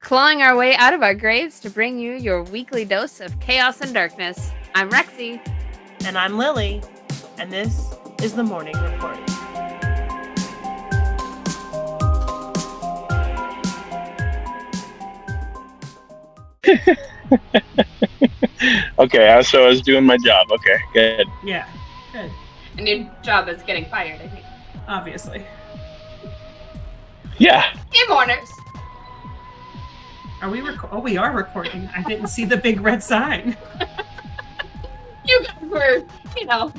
clawing our way out of our graves to bring you your weekly dose of chaos and darkness. I'm Rexy. And I'm Lillie. And this is the Morning Report. Okay, so I was doing my job. Okay, good. Yeah, good. And your job is getting fired, I think. Obviously. Yeah. Hey, Mourners. Are we we are recording. I didn't see the big red sign. You guys were,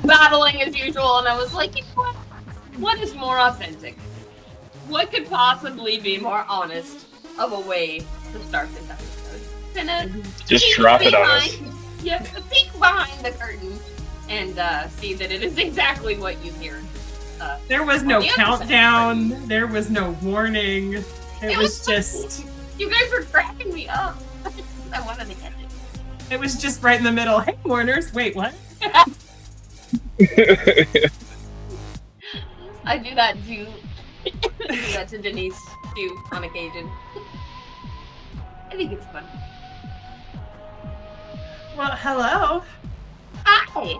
battling as usual, and I was like, what is more authentic? What could possibly be more honest of a way to start this episode? Just drop it on us. Yep, a peek behind the curtain and see that it is exactly what you hear. There was no countdown. There was no warning. It was just... You guys were cracking me up. I wanted to get it. It was just right in the middle. Hey, Mourners. Wait, what? I do that to Denise too on occasion. I think it's fun. Well, hello. Hi.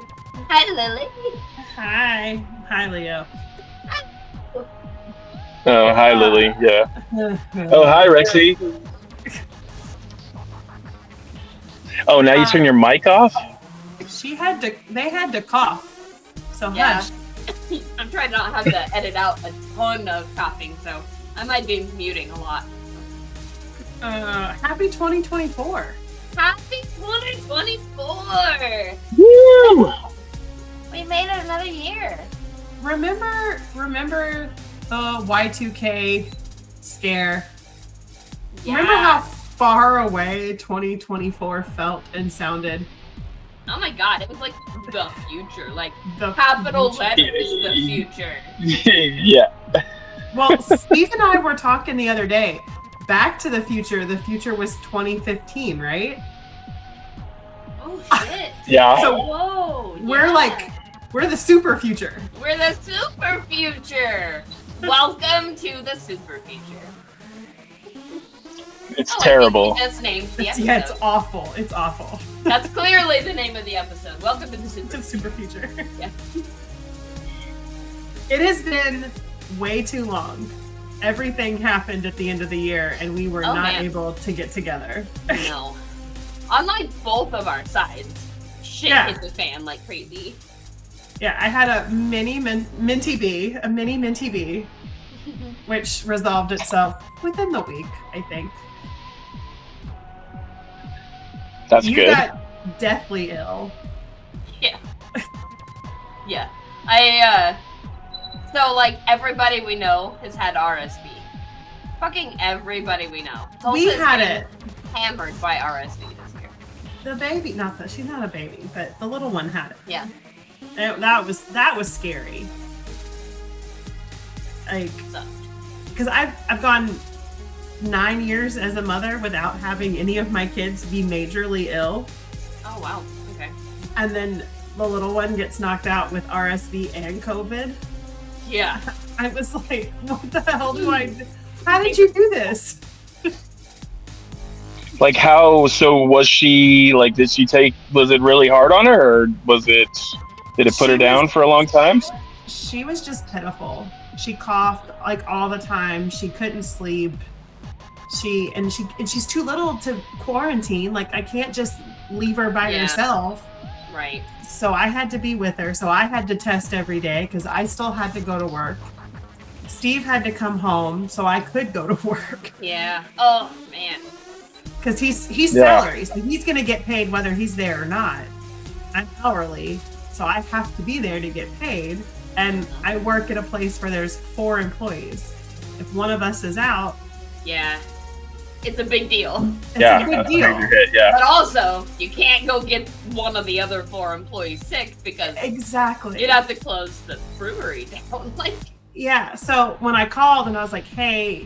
Hi, Lillie. Hi. Hi, Leo. Oh, hi, Lillie. Yeah. Oh, hi, Rexy. Oh, now you turn your mic off? They had to cough. So yeah. Hush. I'm trying to not have to edit out a ton of coughing, so I might be muting a lot. Happy 2024. Happy 2024! Woo! We made it another year. Remember the Y2K scare? Yeah. Remember how far away 2024 felt and sounded? Oh my god, it was like the future. Like, The capital future. letters, the future. Yeah. Well, Steve and I were talking the other day. Back to the future was 2015, right? Oh shit. Yeah. So whoa. We're the super future. We're the super future. Welcome to the super future. It's terrible. I think we just named the episode. Yeah, it's awful. It's awful. That's clearly the name of the episode. Welcome to the Super future. Yeah. It has been way too long. Everything happened at the end of the year, and we were not able to get together. No. On like both of our sides, shit hit the fan like crazy. Yeah, I had a mini minty bee, which resolved itself within the week, I think. That's you good. You got deathly ill. Yeah. Yeah. So like everybody we know has had RSV. Fucking everybody we know. We had it. Hammered by RSV this year. The baby, she's not a baby, but the little one had it. Yeah. That was scary. Like, because I've gone 9 years as a mother without having any of my kids be majorly ill. Oh wow. Okay. And then the little one gets knocked out with RSV and COVID. Yeah. I was like, what the hell do I do? How did you do this? Like how, so was she, like, was it really hard on her, or did it put her down for a long time? She was just pitiful. She coughed like all the time. She couldn't sleep. She's too little to quarantine. Like, I can't just leave her by herself. Right. So I had to be with her. So I had to test every day because I still had to go to work. Steve had to come home so I could go to work. Yeah. Oh man. Because he's salary, so he's gonna get paid whether he's there or not. I'm hourly, so I have to be there to get paid. And I work at a place where there's 4 employees. If one of us is out, it's a big deal. It's a big deal. But also, you can't go get one of the other 4 employees sick because exactly you'd have to close the brewery down. Yeah. So when I called and I was like, "Hey,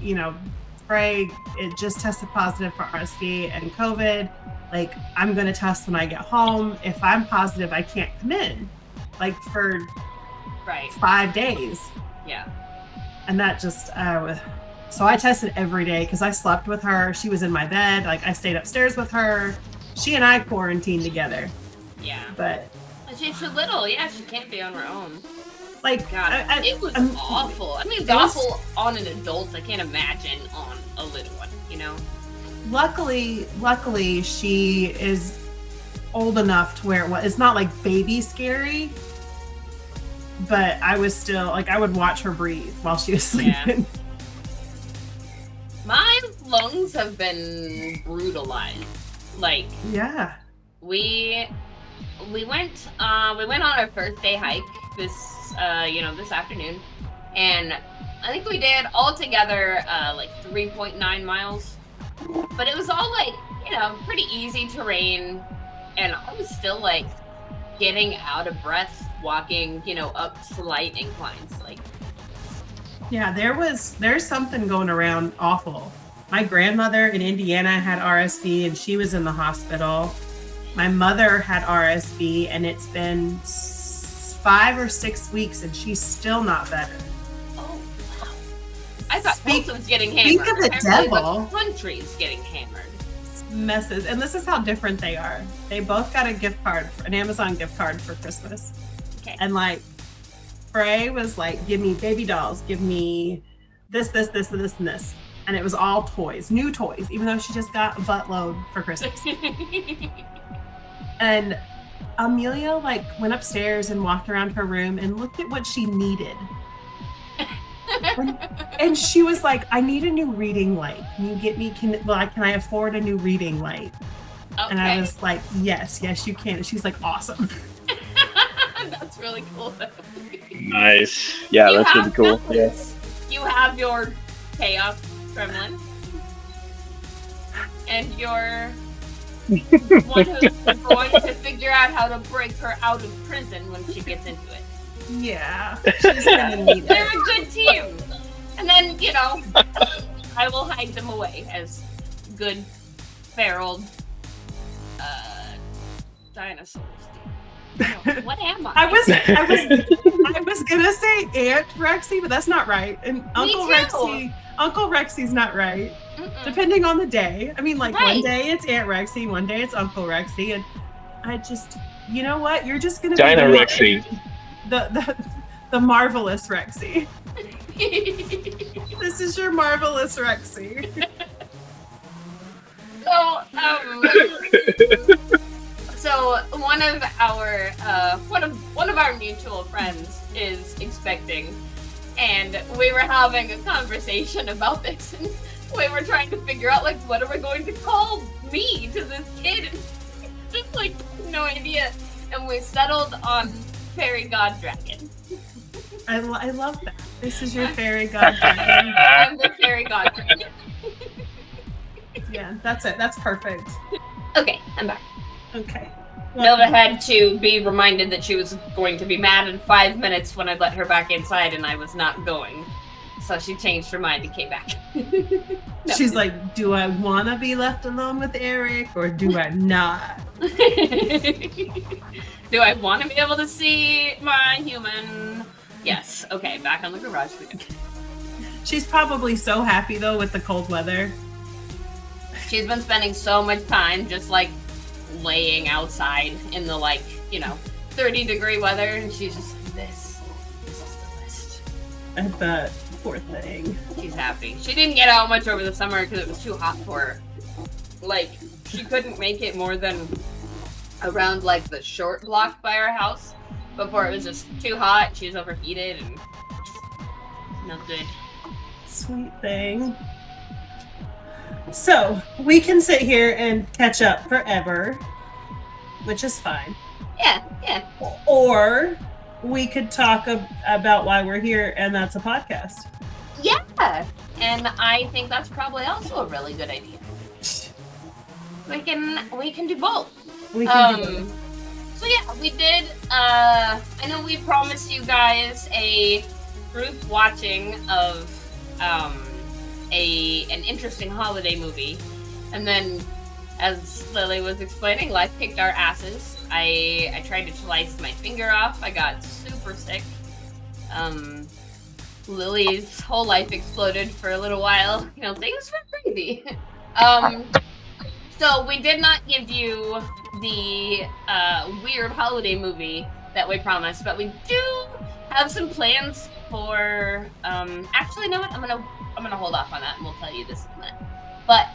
Greg, it just tested positive for RSV and COVID. Like, I'm gonna test when I get home. If I'm positive, I can't come in, like for 5 days." Yeah. And that just So I tested every day because I slept with her. She was in my bed. Like I stayed upstairs with her. She and I quarantined together. Yeah. But she's too little. Yeah, she can't be on her own. Like, God, it was awful. I mean, it's awful on an adult. I can't imagine on a little one, you know? Luckily, she is old enough to where it's not like baby scary, but I was still, like, I would watch her breathe while she was sleeping. Yeah. My lungs have been brutalized. Like, yeah. We went on our first day hike this afternoon, and I think we did altogether like 3.9 miles, but it was all like, pretty easy terrain, and I was still like getting out of breath walking, up slight inclines. Like, yeah, there's something going around awful. My grandmother in Indiana had RSV and she was in the hospital. My mother had RSV and it's been 5 or 6 weeks and she's still not better. Oh, wow. I thought Colton was getting hammered. Speak of the devil. The country's getting hammered. Messes. And this is how different they are. They both got a gift card, an Amazon gift card for Christmas. Okay. And like, Frey was like, give me baby dolls, give me this, and this. And it was all toys, new toys, even though she just got a buttload for Christmas. And Amelia like went upstairs and walked around her room and looked at what she needed. And she was like, I need a new reading light. Can you get me, can I afford a new reading light? Okay. And I was like, yes, you can. And she's like, awesome. That's really cool. Nice. Yeah, that's really cool. Yes. You have your chaos gremlin. And your one who's going to figure out how to break her out of prison when she gets into it. Yeah. She's gonna need it. They're a good team. And then, I will hide them away as good feral dinosaurs do. What am I? I was gonna say Aunt Rexy, but that's not right. And Uncle Rexy's not right. Depending on the day. I mean, like One day it's Aunt Rexy, one day it's Uncle Rexy, and I just, you know what? You're just gonna Dino Rexy. The marvelous Rexy. This is your marvelous Rexy. So one of our mutual friends is expecting, and we were having a conversation about this, and we were trying to figure out like what are we going to call me to this kid, and just like no idea, and we settled on Fairy God Dragon. I love that. This is your Fairy God Dragon. I'm the Fairy God Dragon. Yeah, that's it. That's perfect. Okay, I'm back. Okay. Nova had to be reminded that she was going to be mad in 5 minutes when I let her back inside and I was not going. So she changed her mind and came back. No. She's like, do I want to be left alone with Eric or do I not? Do I want to be able to see my human? Yes. Okay, back on the garage weekend. She's probably so happy though with the cold weather. She's been spending so much time just like laying outside in the 30-degree weather, and she's just like, this is the best. I bet. Poor thing. She's happy. She didn't get out much over the summer because it was too hot for her. Like, she couldn't make it more than around like the short block by our house before it was just too hot. She was overheated and no good. Sweet thing. So, we can sit here and catch up forever, which is fine. Yeah. Or we could talk about why we're here, and that's a podcast. Yeah, and I think that's probably also a really good idea. We can do both. We can do both. So yeah, we did. I know we promised you guys a group watching of an interesting holiday movie, and then, as Lillie was explaining, life kicked our asses. I tried to slice my finger off. I got super sick. Lily's whole life exploded for a little while. You know, things were crazy. So we did not give you the weird holiday movie that we promised, but we do have some plans for. Actually, you know what? I'm gonna hold off on that, and we'll tell you this in a minute. But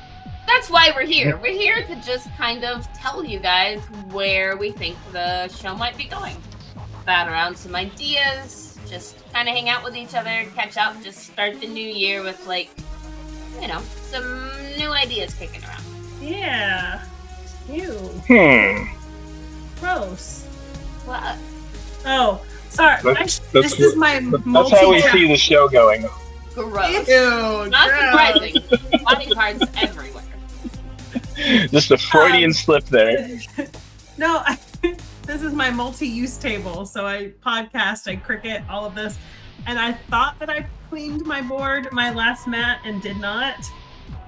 that's why we're here. We're here to just kind of tell you guys where we think the show might be going. Bat around some ideas, just kind of hang out with each other, catch up, just start the new year with, like, you know, some new ideas kicking around. Yeah. Ew. Gross. What? Oh, sorry. This is my That's how we see the show going. Gross. Ew, Not gross. surprising. Body parts everywhere. Just a Freudian slip there. No, this is my multi-use table. So I podcast, I cricket, all of this. And I thought that I cleaned my board, my last mat, and did not.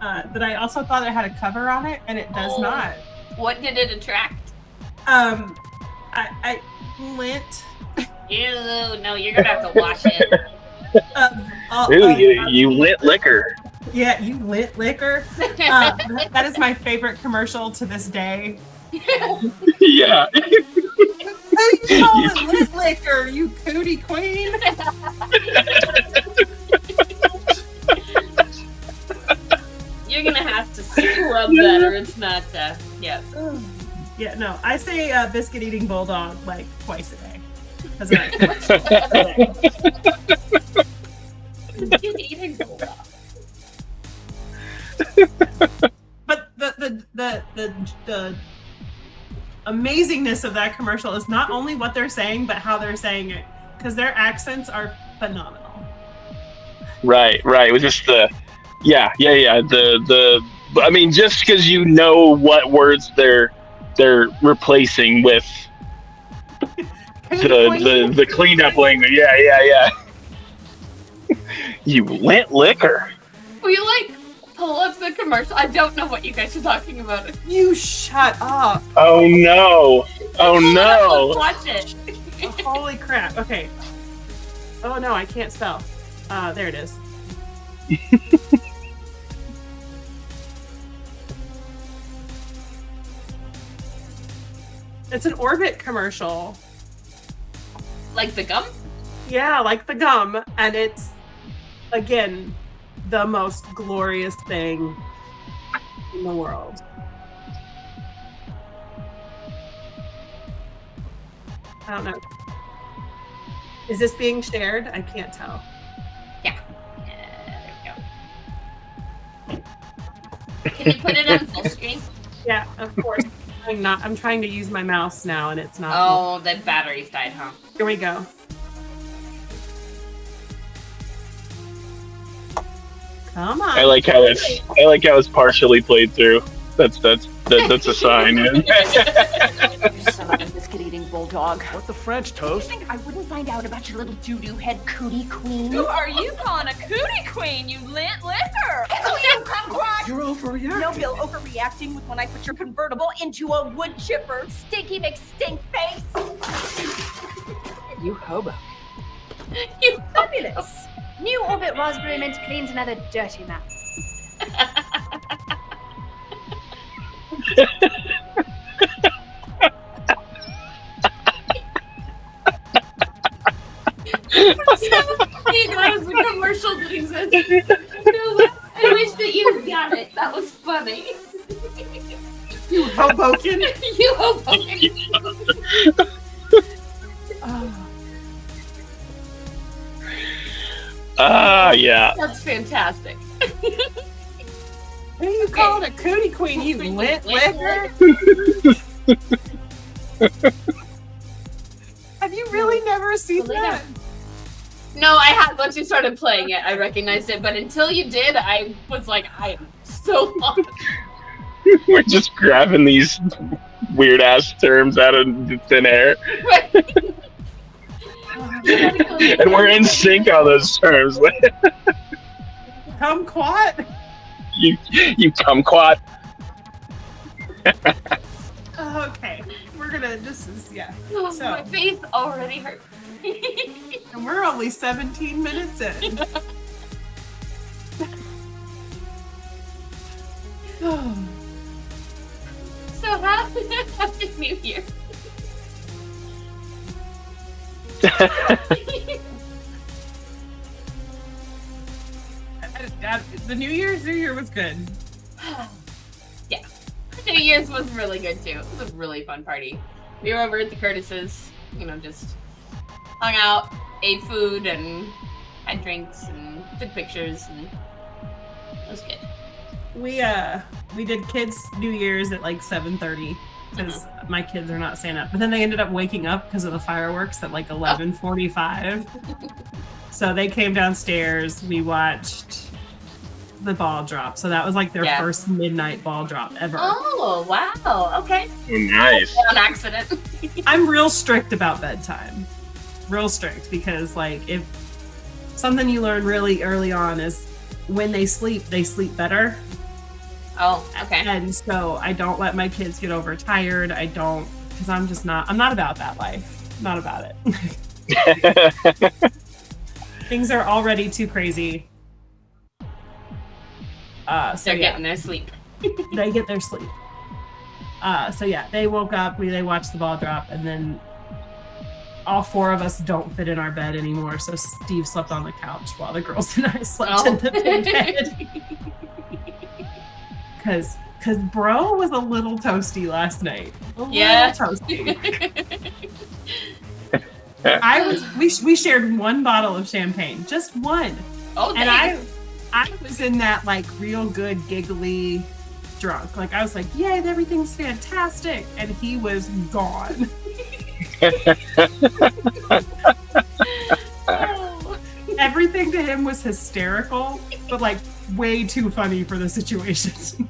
But I also thought it had a cover on it, and it does not. What did it attract? I lint. Ew, no, you're gonna have to wash it. You lit liquor. Yeah, you lit liquor. That is my favorite commercial to this day. Yeah. How do you call it lit liquor, you cootie queen? You're gonna have to scrub that, or it's not. Yeah. Yeah, no, I say biscuit eating bulldog like twice a day. Biscuit eating bulldog. But the amazingness of that commercial is not only what they're saying, but how they're saying it, because their accents are phenomenal. Right. With just the, yeah. I mean, just because you know what words they're replacing with the cleanup language. Yeah. You lint liquor. Will you pull up the commercial? I don't know what you guys are talking about. You shut up. Oh no. Watch it. Oh, holy crap. Okay. Oh no, I can't spell. There it is. It's an Orbit commercial. Like the gum? Yeah, like the gum. And it's, again, the most glorious thing in the world. I don't know. Is this being shared? I can't tell. Yeah. There we go. Can you put it on full screen? Yeah, of course. I'm trying to use my mouse now, and it's not. Oh, the battery's died, huh? Here we go. Come on. I like how it's partially played through. That's a sign. You son of a biscuit-eating bulldog. What the French toast? You think I wouldn't find out about your little doo-doo head cootie queen? Who are you calling a cootie queen, you lint liquor? Oh, you kumquat! You're overreacting. No, Bill, overreacting with when I put your convertible into a wood chipper. Stinky McStink face! You hobo. You Fabulous. New Orbit Raspberry Mint cleans another dirty mouth. That was a commercial that exists. I wish that you got it. That was funny. You Hoboken. You Hoboken. Yeah. That's fantastic. What do you call it? A cootie queen, you lit liquor? Have you really never seen that? No, I had. Once you started playing it, I recognized it. But until you did, I was like, I am so lost. We're just grabbing these weird ass terms out of thin air. Right. And we're in sync on those terms. Kumquat? You kumquat. Okay. We're gonna, this is, yeah. Oh, So. my face already hurts. And we're only 17 minutes in. So happy New Year. The New Year was good. Yeah. New Year's was really good too. It was a really fun party. We were over at the Curtis's, just hung out, ate food, and had drinks and took pictures, and it was good. We did kids' New Year's at like 7:30 because my kids are not staying up. But then they ended up waking up because of the fireworks at like 11:45. So they came downstairs. We watched the ball drop. So that was like their first midnight ball drop ever. Oh, wow. Okay. Nice. On accident. I'm real strict about bedtime. Real strict because like if something you learn really early on is when they sleep better. Oh, okay. And so I don't let my kids get overtired. I don't, because I'm not about that life. Not about it. Things are already too crazy. They're getting their sleep. They get their sleep. So yeah, they woke up, they watched the ball drop, and then all four of us don't fit in our bed anymore. So Steve slept on the couch while the girls and I slept in the big bed. Because bro was a little toasty last night. Toasty. We shared one bottle of champagne, just one. Oh, and I was in that like real good giggly drunk. Like I was like, yay, everything's fantastic. And he was gone. Everything to him was hysterical, but like way too funny for the situation.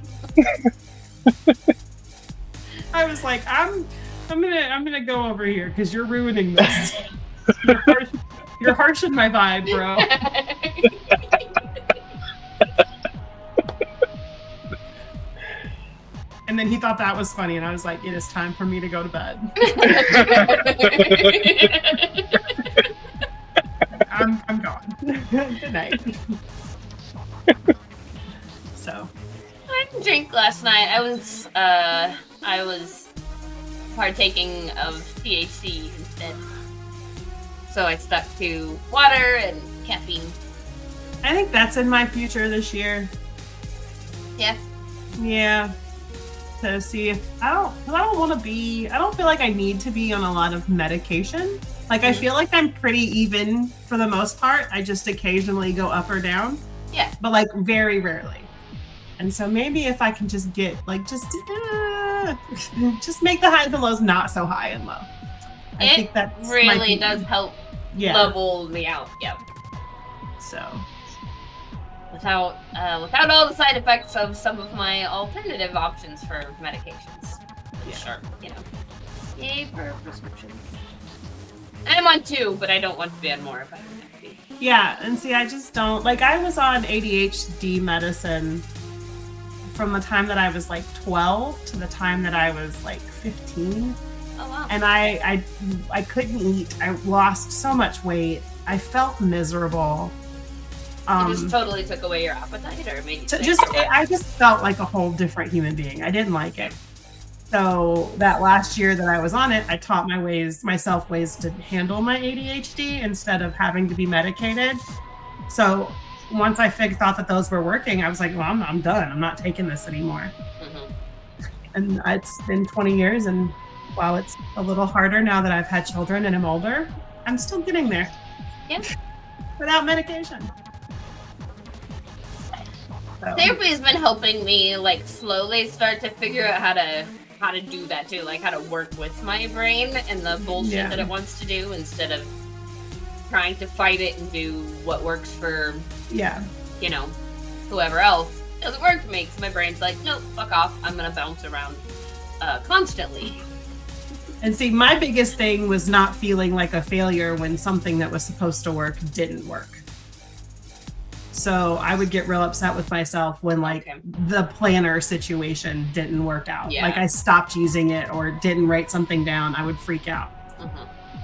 I was like, I'm gonna go over here because you're ruining this. You're harshing my vibe, bro. And then he thought that was funny, and I was like, it is time for me to go to bed. I'm gone. Good night. So I didn't drink last night. I was partaking of THC instead. So I stuck to water and caffeine. I think that's in my future this year. Yeah. Yeah. To see if I don't feel like I need to be on a lot of medication. Like I feel like I'm pretty even for the most part. I just occasionally go up or down. Yeah. But like very rarely. And so maybe if I can just get like just make the highs and lows not so high and low. I think that really does help level me out. Yep. So without all the side effects of some of my alternative options for medications. Sure, Yay for prescriptions. I'm on 2, but I don't want to be on more if I don't have to be. Yeah, and see, I just don't like. I was on ADHD medicine from the time that I was like 12 to the time that I was like 15. Oh wow! And I couldn't eat. I lost so much weight. I felt miserable. It just totally took away your appetite, or made you I just felt like a whole different human being. I didn't like it. So that last year that I was on it, I taught myself ways to handle my ADHD instead of having to be medicated. So once I thought that those were working, I was like, well, I'm done. I'm not taking this anymore. Mm-hmm. And it's been 20 years, and while it's a little harder now that I've had children and I'm older, I'm still getting there. Yeah. Without medication. So. Therapy has been helping me like slowly start to figure out how to do that too, like how to work with my brain and the bullshit that it wants to do instead of trying to fight it and do what works for whoever else. It doesn't work for me because my brain's like, nope, fuck off. I'm gonna bounce around constantly. And see, my biggest thing was not feeling like a failure when something that was supposed to work didn't work. So I would get real upset with myself when the planner situation didn't work out. Yeah. Like I stopped using it or didn't write something down. I would freak out.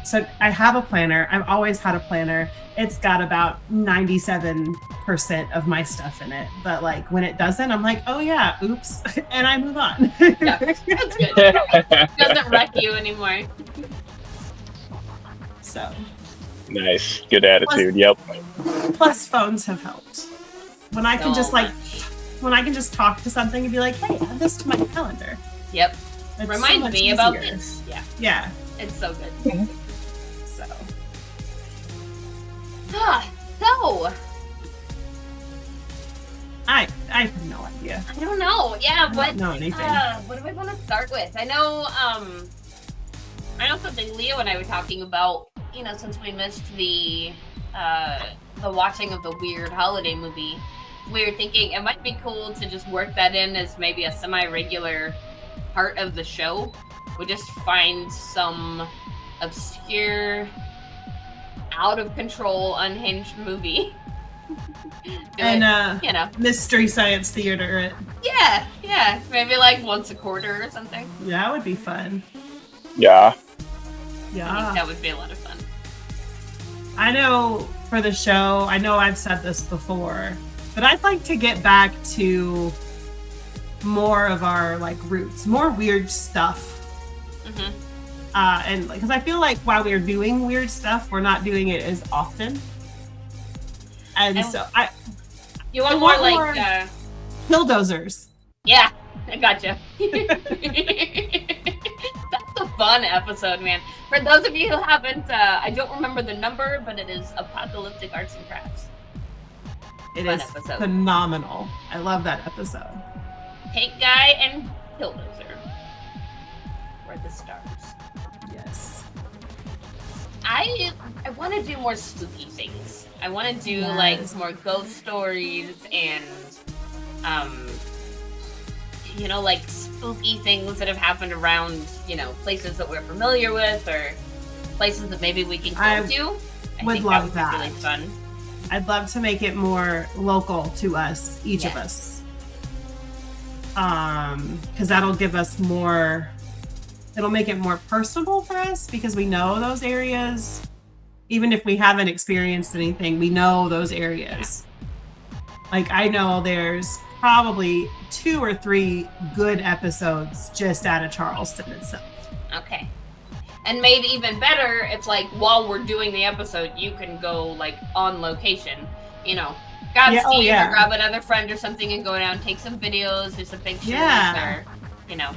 So I have a planner. I've always had a planner. It's got about 97% of my stuff in it. But like when it doesn't, I'm like, oh yeah, oops. And I move on. Yeah, that's good. It doesn't wreck you anymore. So. Nice. Good attitude. Yep. Plus phones have helped. When I can So just like, much. when I can just talk to something and be like, hey, add this to my calendar. Yep. It's so Remind much me about easier. this. Yeah, Yeah. it's so good. So. So, I have no idea. I don't know. Yeah, I what? don't know anything. What do I want to start with? I know something Leo and I were talking about. You know, since we missed the watching of the weird holiday movie, we were thinking it might be cool to just work that in as maybe a semi-regular part of the show. We just find some obscure, out of control, unhinged movie. And you know, Mystery Science Theater. yeah, maybe like once a quarter or something. That would be fun. Yeah. I Yeah. think that would be a lot of fun. I know for the show, I know I've said this before, but I'd like to get back to more of our like roots, more weird stuff. Mm-hmm. And because I feel like while we're doing weird stuff, we're not doing it as often. And so You want I more want like more- Hilldozers. yeah, I gotcha. That's a fun episode, man. For those of you who haven't, I don't remember the number, but it is Apocalyptic Arts and Crafts. It Fun is episode. phenomenal. I love that episode. Tank Guy and Killdozer were the stars. Yes. I want to do more spooky things. I want to do Yes. like more ghost stories and you know, like spooky things that have happened around, you know, places that we're familiar with or places that maybe we can go I to. I would think love that would that. be really fun. I'd love to make it more local to us, each of Yes. us. Because that'll give us more, it'll make it more personable for us because we know those areas. Even if we haven't experienced anything, we know those areas. Like I know there's probably 2 or 3 good episodes just out of Charleston itself. Okay. And made even better if, like, while we're doing the episode, you can go, like, on location. You know, grab Yeah, oh, Steve yeah. or grab another friend or something and go down, take some videos, do some pictures, Yeah. or, you know.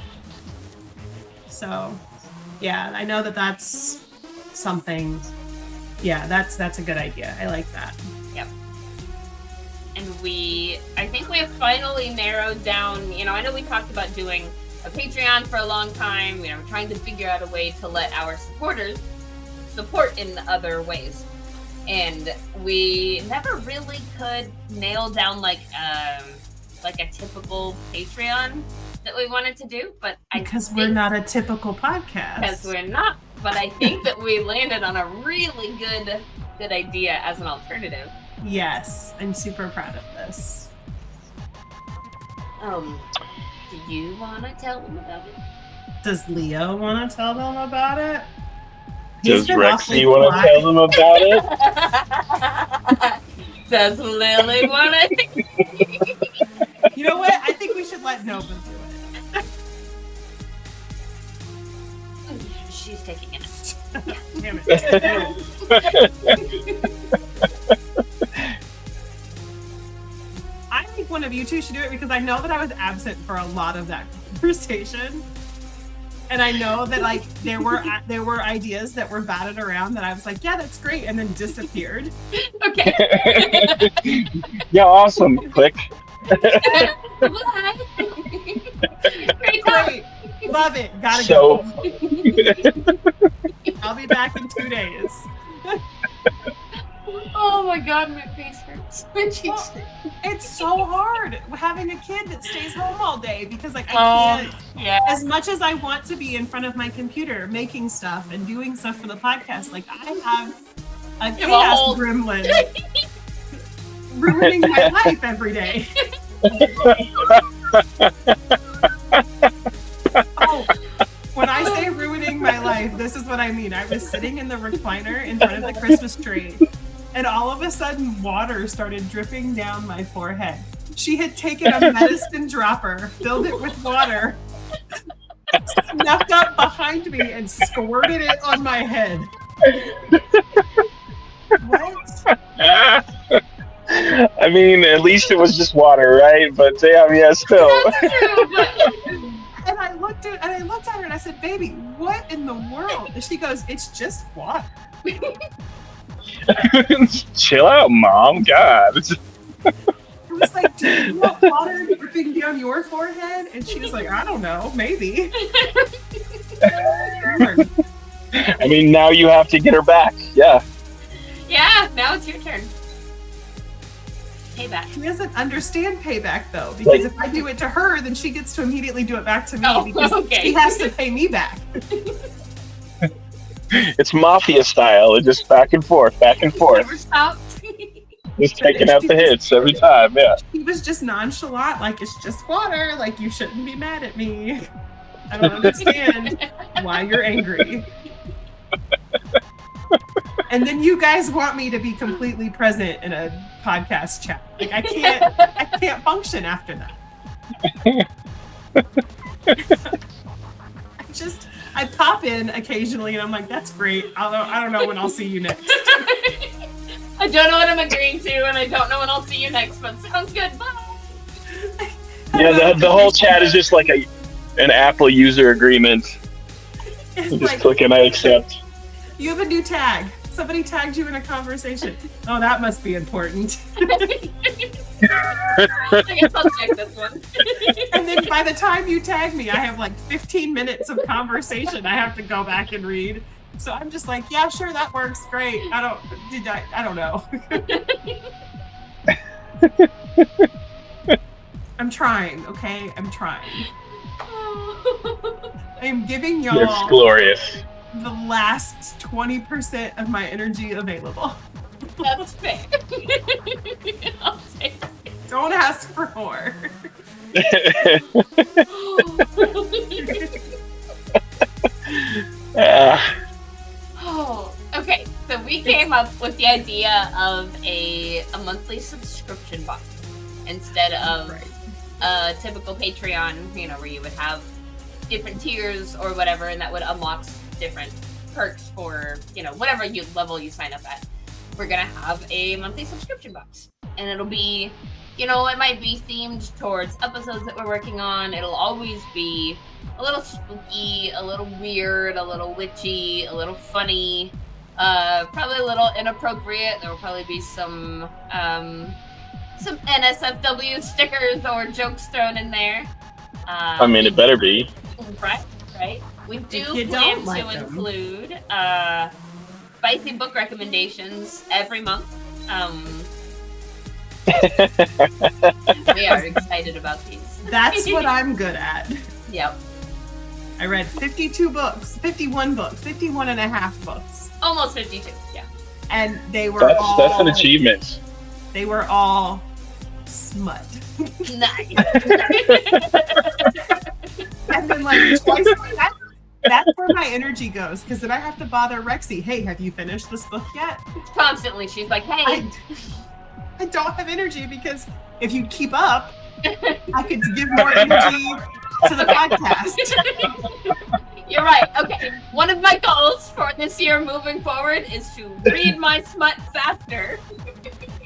So, yeah, I know that that's something. Yeah, that's a good idea. I like that. Yep. And I think we have finally narrowed down, you know, I know we talked about doing a Patreon for a long time, you know, trying to figure out a way to let our supporters support in other ways. And we never really could nail down like a typical Patreon that we wanted to do, but Because we're not a typical podcast. because we're not. But I think that we landed on a really good idea as an alternative. Yes, I'm super proud of this. Do you want to tell them about it? Does Leo want to tell them about it? Does been awfully Rexy want to quiet. tell them about it? Does Lillie want to? You know what? I think we should let Nova do it. She's taking it. Damn it. I think one of you two should do it because I know that I was absent for a lot of that conversation. And I know that like there were ideas that were batted around that I was like, yeah, that's great, and then disappeared. Okay. Yeah, awesome. Click. Bye. Great time. Great. Love it. Gotta So- go. I'll be back in 2 days. Oh my god, my face hurts. It's so hard having a kid that stays home all day because like I can't. Yeah. As much as I want to be in front of my computer making stuff and doing stuff for the podcast, like I have a chaos whole- gremlin ruining my life every day. Oh, when I say ruining my life, this is what what I mean. I was sitting in the recliner in front of the Christmas tree, and all of a sudden water started dripping down my forehead. She had taken a medicine dropper, filled it with water, snuck up behind me, and squirted it on my head. What? I mean, at least it was just water, right? But damn, yeah, still. And I looked at her and I said, "Baby, what in the world?" And she goes, "It's just water." Chill out, Mom. God. It was like, "Do you want water dripping down your forehead?" And she was like, "I don't know, maybe." I mean, now you have to get her back. Yeah. Yeah, now it's your turn. Payback. She doesn't understand payback though, because if I do it to her, then she gets to immediately do it back to me because she has to pay me back. It's mafia style. It's just back and forth, back and forth. Never stopped. Just taking out the hits every time, yeah. He was just nonchalant, like it's just water, like you shouldn't be mad at me. I don't understand why you're angry. And then you guys want me to be completely present in a podcast chat. Like I can't function after that. I pop in occasionally and I'm like, that's great. I don't know when I'll see you next. I don't know what I'm agreeing to, and I don't know when I'll see you next, but sounds good. Bye. Yeah, the whole chat is just like an Apple user agreement. It's You just like, click and I accept. you have a new tag. Somebody tagged you in a conversation. Oh, that must be important. I guess I'll check this one. And then by the time you tag me, I have like 15 minutes of conversation I have to go back and read. So I'm just like, yeah, sure, that works. Great. I don't know. I'm trying, okay? I'm trying. I'm giving y'all It's glorious. the last 20% of my energy available. That's fair. I'll take it. Don't ask for more. Oh, okay. So we came up with the idea of a monthly subscription box instead of a typical Patreon, where you would have different tiers or whatever, and that would unlock different perks for, whatever level you sign up at. We're gonna have a monthly subscription box, and it'll be, it might be themed towards episodes that we're working on. It'll always be a little spooky, a little weird, a little witchy, a little funny, probably a little inappropriate. There will probably be some NSFW stickers or jokes thrown in there. I mean, it better be. Right. We do you plan don't like to them. include spicy book recommendations every month. We are excited about these. That's what I'm good at. Yep. I read 52 books, 51 books, 51 and a half books. Almost 52, yeah. And they were That's an achievement. They were all smut. Nice. And then like twice that's where my energy goes, because then I have to bother Rexy. Hey, have you finished this book yet? Constantly, she's like, hey. I don't have energy, because if you keep up, I could give more energy to the podcast. You're right. Okay. One of my goals for this year moving forward is to read my smut faster.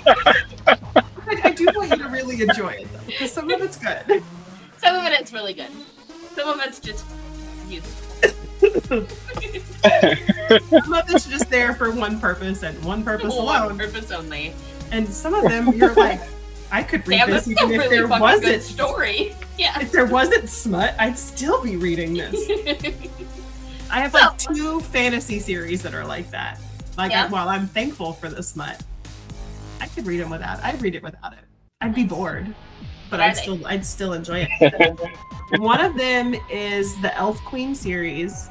I do want you to really enjoy it, though, because some of it's good. Some of it's really good. Some of it's just useful. Some of it's just there for one purpose and one purpose alone. One purpose only. And some of them, you're like, I could read Damn, this that's even a if really there fucking wasn't good story. Yeah. If there wasn't smut, I'd still be reading this. I have like 2 fantasy series that are like that. Like, while I'm thankful for the smut, I could read them without. I'd read it without it. I'd be bored, but I'd still enjoy it. One of them is the Elf Queen series,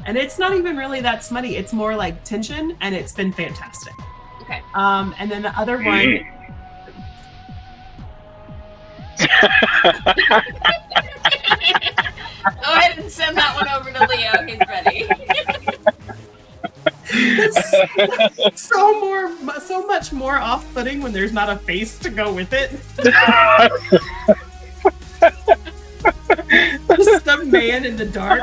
and it's not even really that smutty. It's more like tension, and it's been fantastic. Okay. And then the other one. Go ahead and send that one over to Leo. He's ready. so much more off-putting when there's not a face to go with it. Just a man in the dark.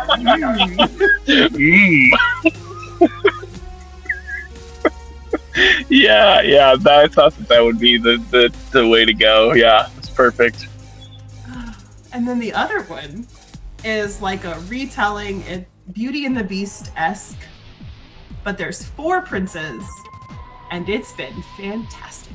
Yeah. I thought that would be the way to go. Yeah, it's perfect. And then the other one is like a retelling, Beauty and the Beast-esque, but there's 4 princes, and it's been fantastic.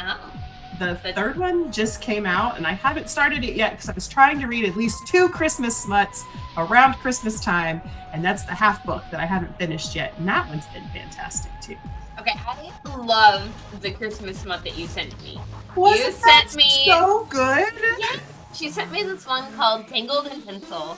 Oh. The third one just came out, and I haven't started it yet because I was trying to read at least 2 Christmas smuts around Christmas time, and that's the half book that I haven't finished yet, and that one's been fantastic too. Okay, I loved the Christmas smut that you sent me. Wasn't You that sent me so good? Yeah, she sent me this one called Tangled in Tinsel.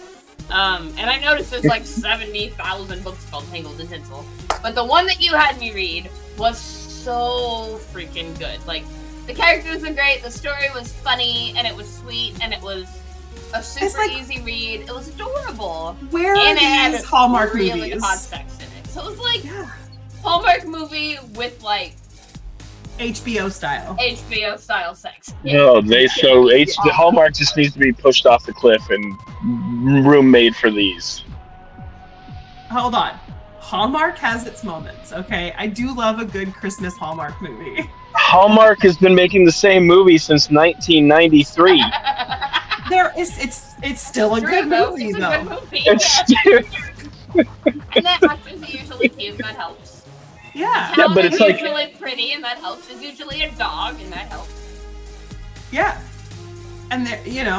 And I noticed there's like 70,000 books called Tangled in Tinsel. But the one that you had me read was so freaking good. Like, the characters were great, the story was funny, and it was sweet, and it was a super easy read. It was adorable. Where are these Hallmark really movies? Hot sex in it. So it was like Hallmark movie with like HBO style. HBO style sex. No, the Hallmark just needs to be pushed off the cliff and room made for these. Hold on. Hallmark has its moments, okay? I do love a good Christmas Hallmark movie. Hallmark has been making the same movie since 1993. It's still a good movie, It's though. a good movie. And that actors are usually cute, that helps. Yeah. Yeah, but it's like usually pretty, and that helps. There's usually a dog, and that helps. Yeah. And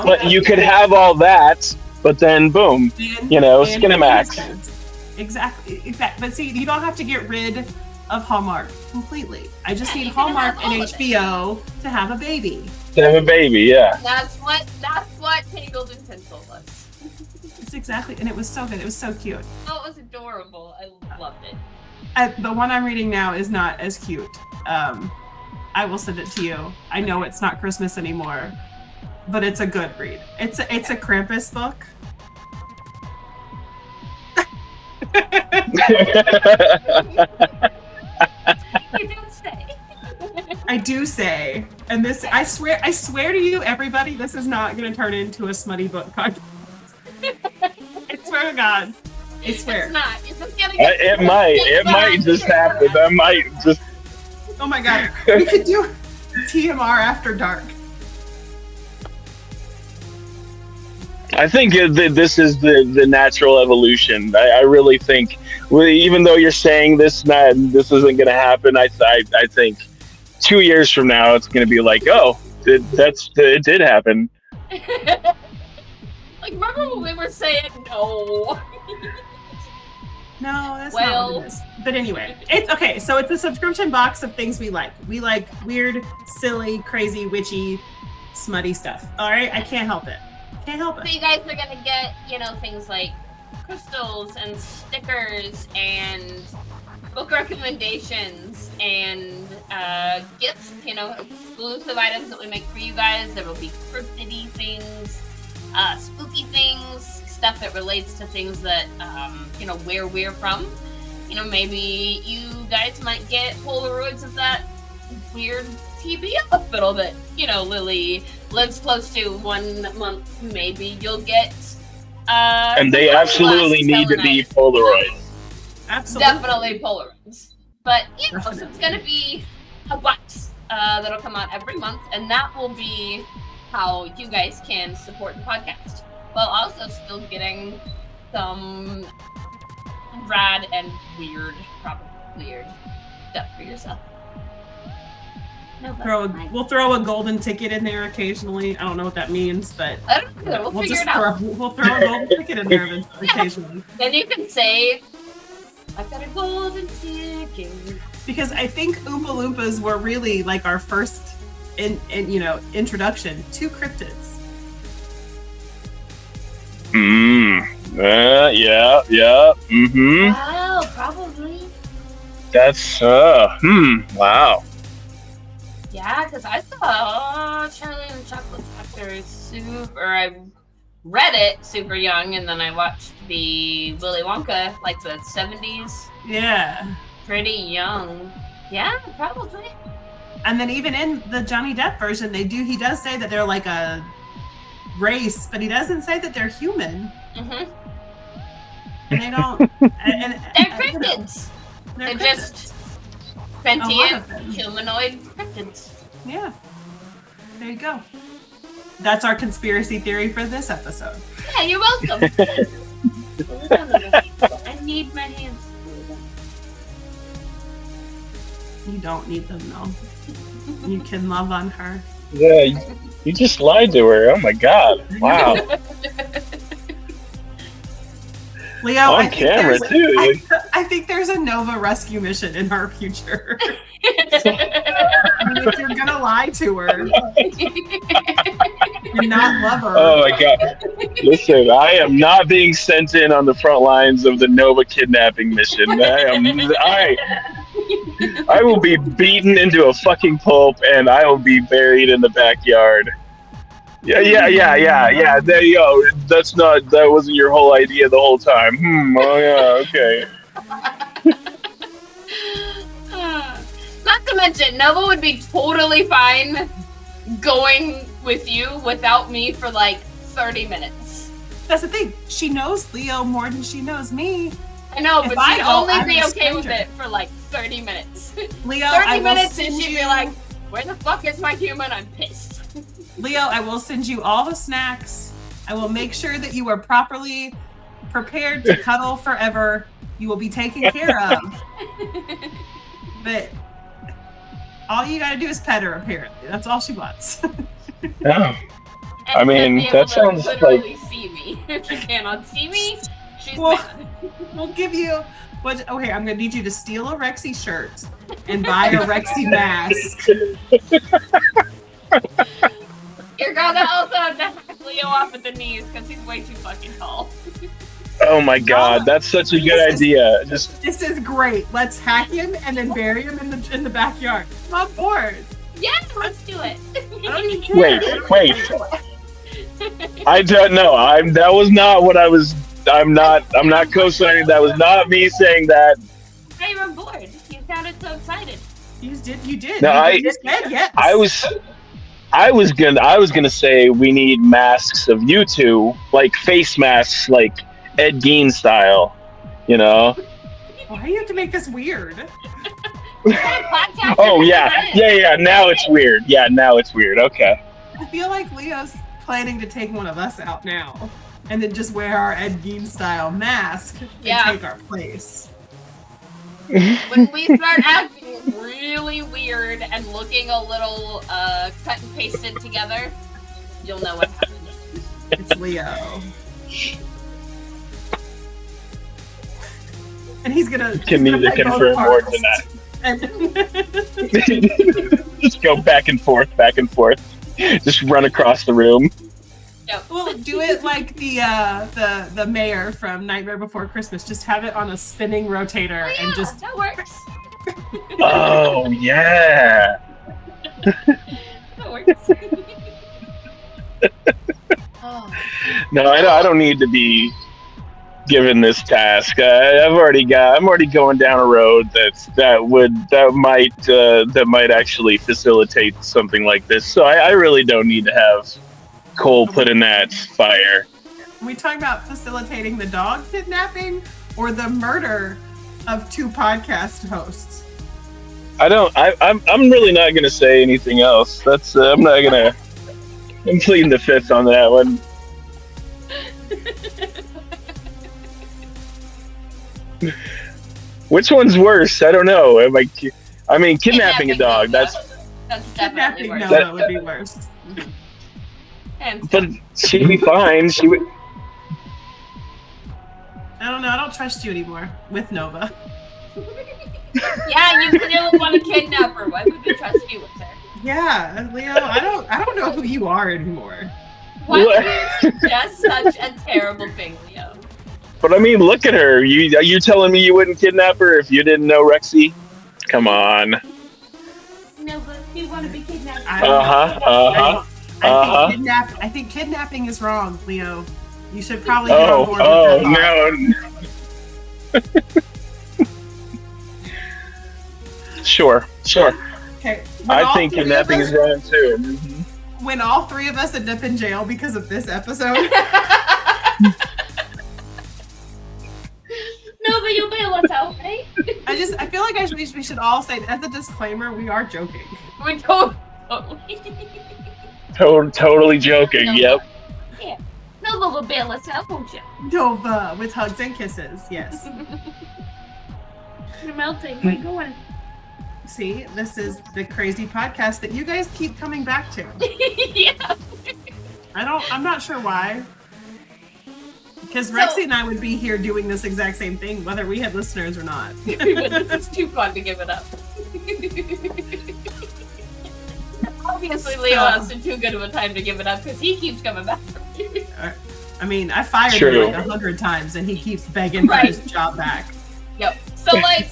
But you could have all that, but then boom, Skinamax. Exactly. But see, you don't have to get rid of Hallmark completely. I just need Hallmark and HBO to have a baby. To have a baby, yeah. That's what Tangled in Tinsel was. It's exactly, and it was so good. It was so cute. Oh, it was adorable. I loved it. The one I'm reading now is not as cute. I will send it to you. I know it's not Christmas anymore, but it's a good read. It's a Krampus book. You don't say. I do say, and this I swear to you, everybody, this is not going to turn into a smutty book podcast. I swear to God. I swear. It's not. It's just gonna get It might just happen. That might just. Oh my God. We could do TMR after dark. I think this is the natural evolution. I really think, even though you're saying this isn't going to happen, I think 2 years from now it's going to be like, oh, it did happen. Like, remember when we were saying no? No, that's not what it is. But anyway, it's okay. So it's a subscription box of things we like. We like weird, silly, crazy, witchy, smutty stuff. All right, I can't help it. Can't help it. So you guys are gonna get, things like crystals and stickers and book recommendations and gifts. Exclusive items that we make for you guys. There will be cryptidy things, spooky things, stuff that relates to things that where we're from. Maybe you guys might get Polaroids of that weird TB hospital that Lillie lives close to 1 month. Maybe you'll get and they absolutely need to be Polaroids. Absolutely. Definitely Polaroids. But so it's gonna be a box that'll come out every month, and that will be how you guys can support the podcast, while also still getting some rad and probably weird stuff for yourself. No, We'll throw a golden ticket in there occasionally. I don't know what that means, but I don't know. We'll figure it out. We'll throw a golden ticket in there occasionally. Then you can say, "I've got a golden ticket." Because I think Oompa Loompas were really like our first introduction to cryptids. Yeah. Mm-hmm. Wow, probably. That's wow. Yeah, because I saw Charlie and the Chocolate Factory I read it super young, and then I watched the Willy Wonka, like the 70s. Yeah. pretty young. Yeah, probably. And then even in the Johnny Depp version, he does say that they're like a race, but he doesn't say that they're human. Mm-hmm. And they don't. They're cryptids. They're cryptids. just A lot sentient of them. humanoid cryptids. Yeah. There you go. That's our conspiracy theory for this episode. Yeah, you're welcome. I need my hands. You don't need them, though. You can love on her. Yeah, you just lied to her. Oh my god! Wow. Leo, On camera too. I think there's a Nova rescue mission in our future. If you're gonna lie to her and not love her. Oh my god! Listen, I am not being sent in on the front lines of the Nova kidnapping mission. I will be beaten into a fucking pulp, and I will be buried in the backyard. Yeah. There you go. That wasn't your whole idea the whole time. Oh yeah. Okay. Not to mention, Nova would be totally fine going with you without me for like 30 minutes. That's the thing. She knows Leo more than she knows me. I know, If but I she'd know, only I'm be a okay with stranger. it for like 30 minutes. Leo, 30 I will minutes and send she'd you. be like, where the fuck is my human? I'm pissed. Leo, I will send you all the snacks. I will make sure that you are properly prepared to cuddle forever. You will be taken care of. But all you gotta do is pet her, apparently. That's all she wants. Yeah. I And mean, to be able that to sounds literally see me. If she cannot see me, she's Well, mad. We'll give you okay, I'm gonna need you to steal a Rexy shirt and buy a Rexy mask. You're gonna also have to hack Leo off at the knees because he's way too fucking tall. Oh my god, that's such a good idea. Just This is great. Let's hack him and then bury him in the backyard. I'm on board. Yeah, let's do it. I don't even care. wait. I don't know. That was not what I was. I'm not co-signing. That was not me saying that. Hey, you're on board. You sounded so excited. You did. No, You just said yes. I was gonna say we need masks of you two, like face masks, like Ed Gein style. You know? Why do you have to make this weird? Oh yeah. Now it's weird. Yeah, now it's weird. Okay. I feel like Leo's planning to take one of us out now, and then just wear our Ed Gein style mask and take our place. When we start acting really weird and looking a little cut and pasted together, you'll know what happened. It's Leo. And he's gonna neither play both confirm or parts. deny. And Just go back and forth. Just run across the room. we'll do it like the mayor from Nightmare Before Christmas. Just have it on a spinning rotator and just that works. Oh yeah. That works. Oh. No, I don't need to be given this task. I'm already going down a road that might actually facilitate something like this. So I really don't need to have coal put in that fire. Are we talking about facilitating the dog kidnapping or the murder of 2 podcast hosts? I'm really not gonna say anything else. I'm pleading the fifth on that one. Which one's worse? I don't know. I mean, kidnapping a dog. That's definitely Kidnapping worse. Nova would be worse. And but she'd be fine. She would. I don't know. I don't trust you anymore with Nova. yeah, you clearly want to kidnap her. Why would we trust you with her? Yeah, Leo. I don't know who you are anymore. Why would you suggest such a terrible thing, Leo? But I mean, look at her. Are you telling me you wouldn't kidnap her if you didn't know Rexy? Come on. No, but you want to be kidnapped. I think kidnapping is wrong, Leo. You should probably get on board with that. Sure. Okay. I think kidnapping is wrong too. When all three of us end up in jail because of this episode. No, but you'll bail us out, right? I feel like we should all say, as a disclaimer, we are joking. We don't. Totally joking. No, Yep. Yeah. No, but we'll bail us out, won't you? Nova with hugs and kisses. Yes. You're melting. Where you going? See, this is the crazy podcast that you guys keep coming back to. Yeah. I'm not sure why. Because Rexy and I would be here doing this exact same thing, whether we had listeners or not. It's too fun to give it up. Obviously, Leo has too good of a time to give it up because he keeps coming back. I mean, I fired him like 100 times and he keeps begging for his job back. Yep. So, like,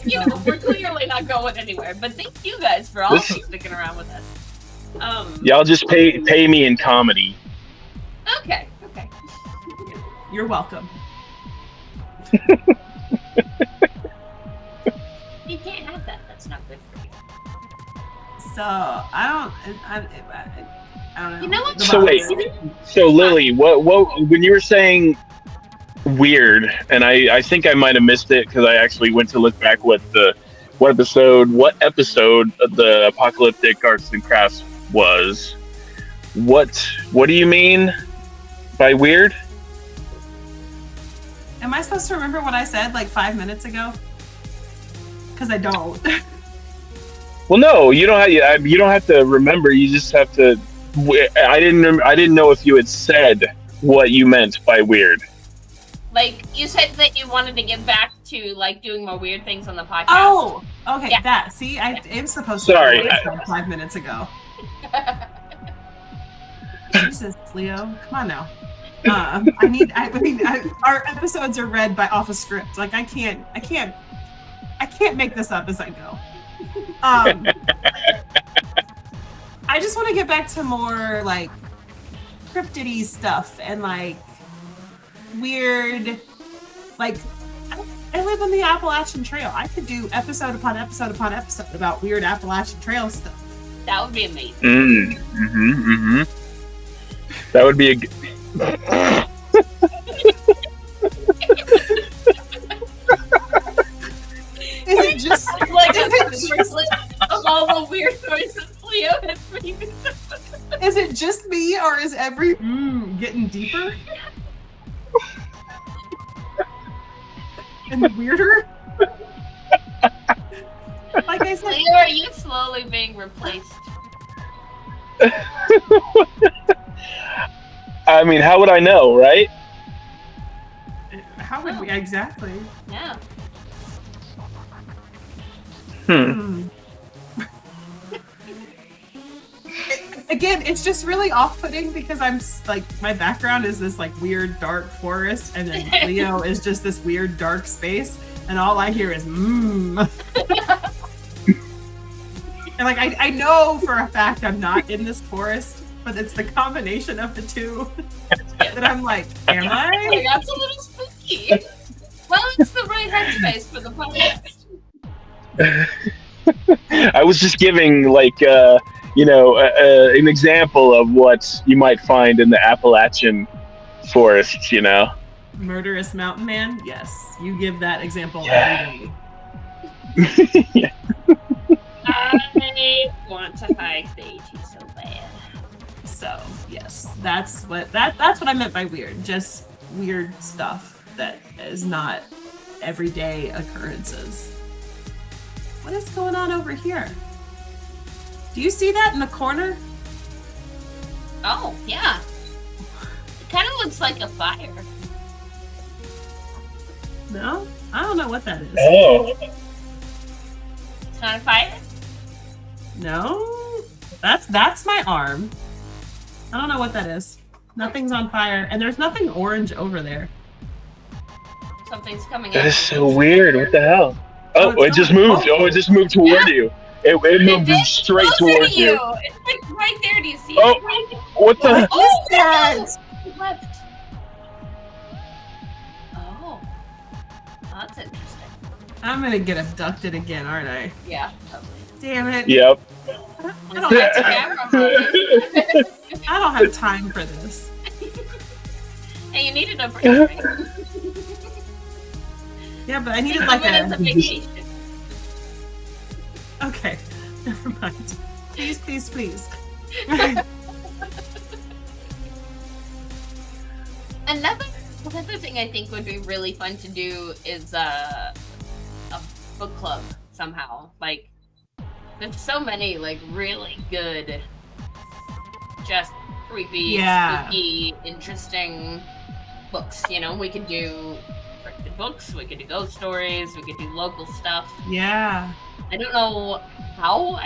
we're clearly not going anywhere. But thank you guys for also sticking around with us. Y'all just pay me in comedy. Okay. You're welcome. You can't have that. That's not good for you. So I don't know. You know what? So wait. So Lillie, what when you were saying weird, and I think I might have missed it because I actually went to look back what episode of the Apocalyptic Arts and Crafts was. What do you mean by weird? Am I supposed to remember what I said like 5 minutes ago? Because I don't. Well, no, you don't have to remember. You just have to. I didn't know if you had said what you meant by weird. Like, you said that you wanted to get back to, like, doing more weird things on the podcast. Oh, okay, Yeah. that. See, I am supposed to. Sorry. 5 minutes ago. Jesus, Leo, come on now. Our episodes are read off a script. Like, I can't make this up as I go. I just want to get back to more like cryptid-y stuff and like weird, like I live on the Appalachian Trail. I could do episode upon episode upon episode about weird Appalachian Trail stuff. That would be amazing. That would be a. Is it just Like of all the weird noises Leo has made. Is it just me, or is every getting deeper and weirder? Like I said, Leo, are you slowly being replaced? I mean, how would I know, right? how would we exactly? Yeah. Again, it's just really off-putting because I'm like, my background is this like weird dark forest, and then Leo is just this weird dark space, and all I hear is And like, I know for a fact I'm not in this forest, but it's the combination of the two that I'm like, am I? Like, that's a little spooky. Well, it's the right headspace for the podcast. I was just giving like an example of what you might find in the Appalachian forest. Murderous mountain man? Yes, you give that example Yeah. every day. Yeah. I want to hike the AT so bad. So yes, that's what I meant by weird. Just weird stuff that is not everyday occurrences. What is going on over here? Do you see that in the corner? Oh, yeah. It kind of looks like a fire. No? I don't know what that is. Oh. It's not a fire? No? That's my arm. I don't know what that is. Nothing's on fire, and there's nothing orange over there. Something's coming That out. is so weird. What the hell? Oh, it's it just not. moved. Oh, it just moved toward you. It moved did? straight Closer towards to you. It's like right there. Do you see Oh. it? Right there. What the? Oh, that? it left. Oh. That's interesting. I'm gonna get abducted again, aren't I? Yeah, probably. Damn it. Yep. I don't have time for this. Hey, you needed a break, right? Yeah, but I needed Think like of it as a a... vacation. Okay, never mind. Please, please, please. Another thing I think would be really fun to do is a book club somehow. Like, there's so many like really good, just creepy, spooky, interesting books. You know, we could do cryptid books, we could do ghost stories, we could do local stuff. Yeah. I don't know how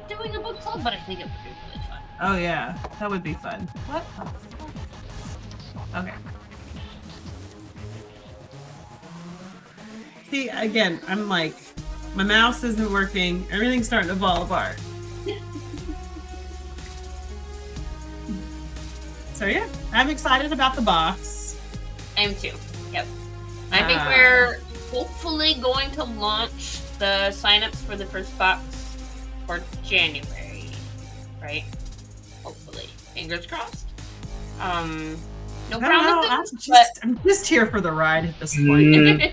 doing a book club, but I think it would be really fun. Oh yeah, that would be fun. What? Okay. See, again, I'm like, my mouse isn't working. Everything's starting to fall apart. So yeah, I'm excited about the box. I am too. Yep. I think we're hopefully going to launch the signups for the first box for January, right? Hopefully, fingers crossed. No promises, I'm just here for the ride at this point.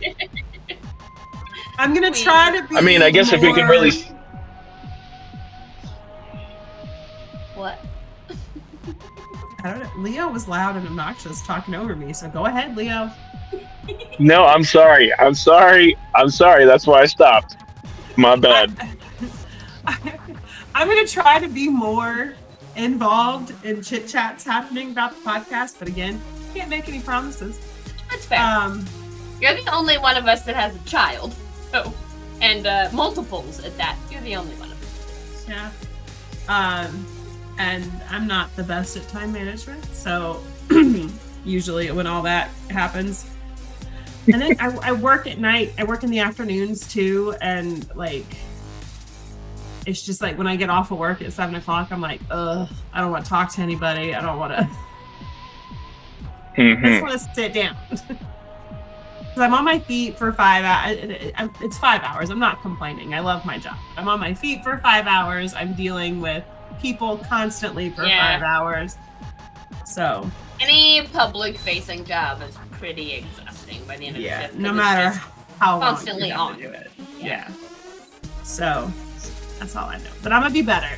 I'm gonna try to be. I mean, I guess if we can really. What? I don't know. Leo was loud and obnoxious talking over me, so go ahead, Leo. No, I'm sorry. That's why I stopped. My bad. I'm gonna try to be more involved in chit chats happening about the podcast, but again, can't make any promises. That's fair. You're the only one of us that has a child, so and multiples at that. You're the only one of us. Yeah. And I'm not the best at time management, so usually when all that happens. And then I work at night. I work in the afternoons too, and like it's just like when I get off of work at 7:00, I'm like, I don't want to talk to anybody. I don't want to. I just want to sit down. Because I'm on my feet for 5 hours. It's 5 hours. I'm not complaining. I love my job. I'm on my feet for 5 hours. I'm dealing with people constantly for 5 hours. So any public-facing job is pretty exhausting by the end of the shift. No matter how long constantly you have to do it. Yeah. So that's all I know. But I'm gonna be better.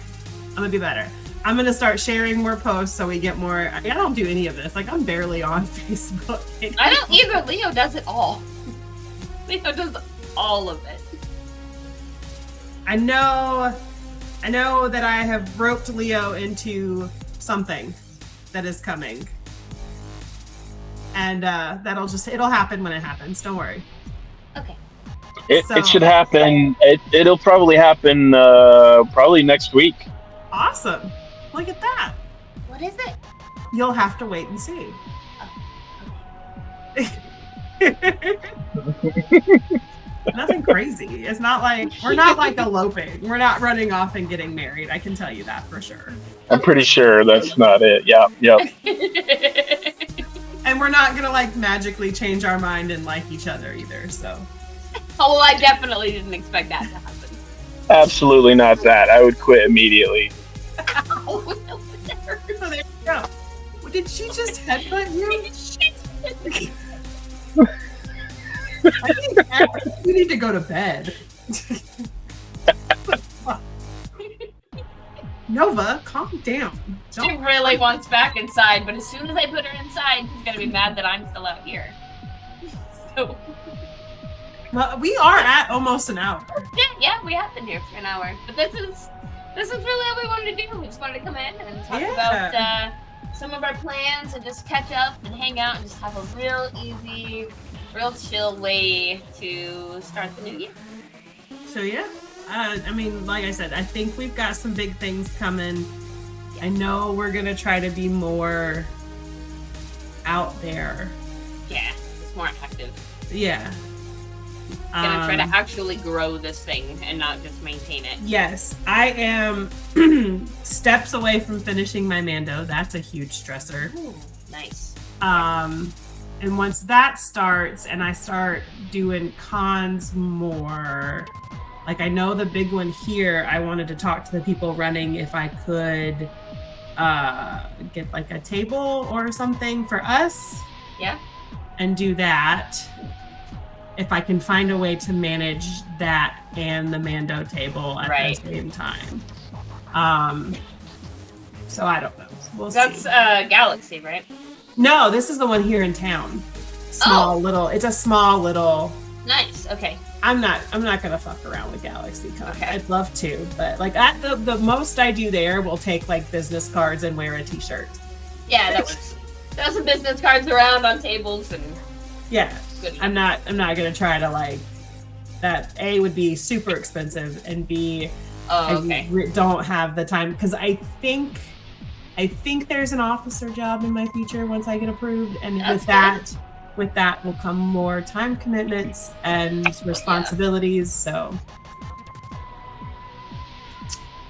I'm gonna start sharing more posts so we get more. I don't do any of this. Like, I'm barely on Facebook. I don't either. Leo does it all. Leo does all of it. I know that I have roped Leo into something that is coming. And it'll happen when it happens. Don't worry. Okay. It should happen. It'll probably happen probably next week. Awesome. Look at that. What is it? You'll have to wait and see. Nothing crazy. It's not like we're not like eloping. We're not running off and getting married. I can tell you that for sure. I'm pretty sure that's not it. Yep. And we're not gonna like magically change our mind and like each other either. So. Oh well, I definitely didn't expect that to happen. Absolutely not that. I would quit immediately. Oh, no, there you go. Well, did she just headbutt you? I think you need to go to bed. Nova, calm down. She really wants back inside, but as soon as I put her inside, she's gonna be mad that I'm still out here. So. Well, we are at almost an hour. Yeah, we have been here for an hour. But this is really all we wanted to do. We just wanted to come in and talk about some of our plans and just catch up and hang out and just have a real easy, real chill way to start the new year. So yeah, I mean, like I said, I think we've got some big things coming. I know we're gonna try to be more out there. Yeah, it's more active. Yeah. Gonna try to actually grow this thing and not just maintain it. Yes, I am steps away from finishing my Mando. That's a huge stressor. Ooh, nice. And once that starts and I start doing cons more, Like I know the big one here, I wanted to talk to the people running if I could get like a table or something for us. Yeah. And do that. If I can find a way to manage that and the Mando table at the same time. So I don't know. We'll see. That's Galaxy, right? No, this is the one here in town. It's a small little. Nice. Okay. I'm not gonna fuck around with GalaxyCon. Okay. I'd love to, but like the most I do there will take like business cards and wear a t-shirt. Yeah, that was. There were some business cards around on tables and. Yeah. I'm not gonna try to like that. A would be super expensive, and B, I don't have the time because I think there's an officer job in my future once I get approved, and with that will come more time commitments and responsibilities. So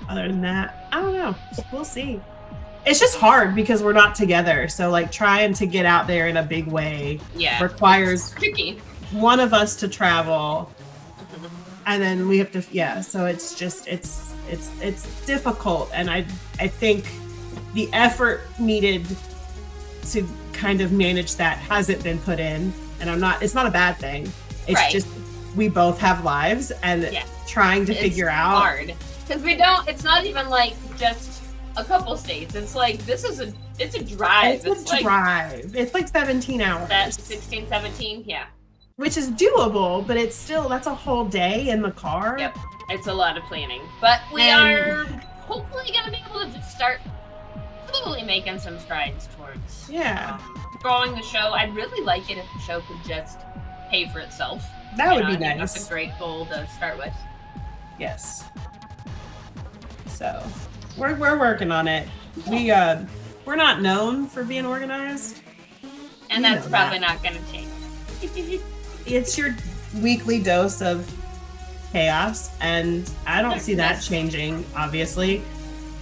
other than that, I don't know. We'll see. It's just hard because we're not together. So like trying to get out there in a big way requires tricky. One of us to travel, and then we have to so it's just it's difficult, and I think the effort needed to kind of manage that hasn't been put in, and it's not a bad thing. It's just we both have lives, and trying to figure out hard because it's not even like just a couple states. It's like it's a drive. It's a drive. It's like 17 hours. That's 16, 17, yeah. Which is doable, but it's still, that's a whole day in the car. Yep. It's a lot of planning. But we are hopefully going to be able to just start slowly making some strides towards growing the show. I'd really like it if the show could just pay for itself. That would be nice. That's a great goal to start with. Yes. So we're working on it. We're not known for being organized. And that's probably not going to change. It's your weekly dose of chaos, and I don't see that changing, obviously.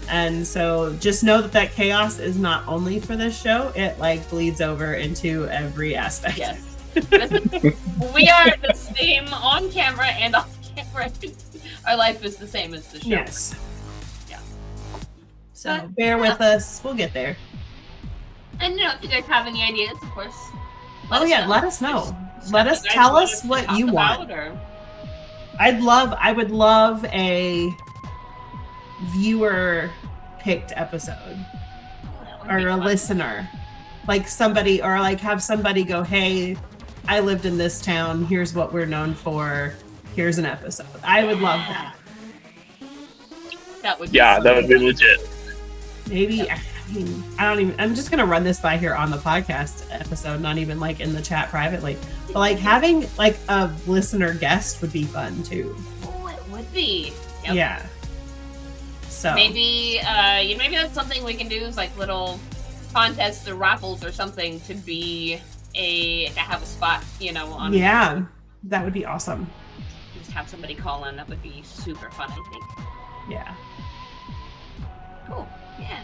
And so just know that chaos is not only for this show, it like bleeds over into every aspect. Yes. We are the same on camera and off camera. Our life is the same as the show. Yes. Yeah. So bear with us. We'll get there. And if you guys have any ideas, of course. Let us know. Tell us what you want. I would love a viewer picked episode or a listener, like somebody, or like have somebody go, hey, I lived in this town, here's what we're known for, here's an episode. I would love that. That would be legit. Maybe I'm just gonna run this by here on the podcast episode, not even like in the chat privately, but like having like a listener guest would be fun too. Oh, it would be. Yep. Yeah. So maybe maybe that's something we can do, is like little contests or raffles or something to have a spot, on. Yeah, that would be awesome. Just have somebody call in. That would be super fun, I think. Yeah. Cool. Yeah.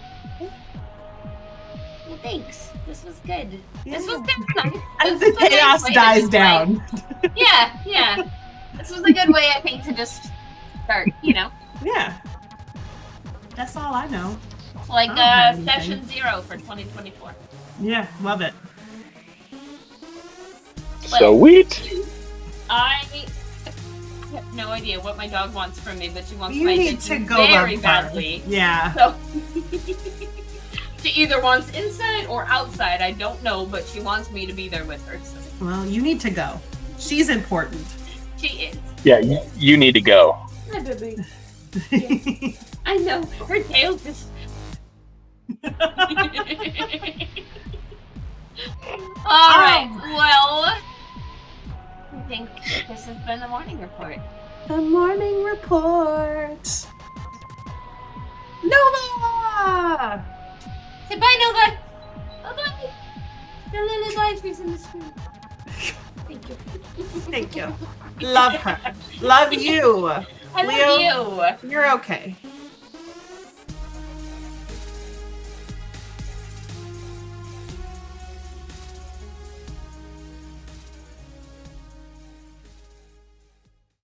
Well, thanks. This was good. Yeah. This was kind of nice. As the chaos dies down. Yeah. This was a good way, I think, to just start, Yeah. That's all I know. Like session 0 for 2024. Yeah, love it. Sweet. I have no idea what my dog wants from me, but she wants my attention to go very badly. Yeah. So she either wants inside or outside. I don't know, but she wants me to be there with her. So. Well, you need to go. She's important. She is. Yeah, you need to go. Hi, baby. Yeah. I know. Her tail just... Alright, well... I think this has been the morning report. The morning report. Nova! Say bye, Nova! Bye-bye! The Lily's life is in the screen. Thank you. Thank you. Love her. Love you. I love you. You're okay.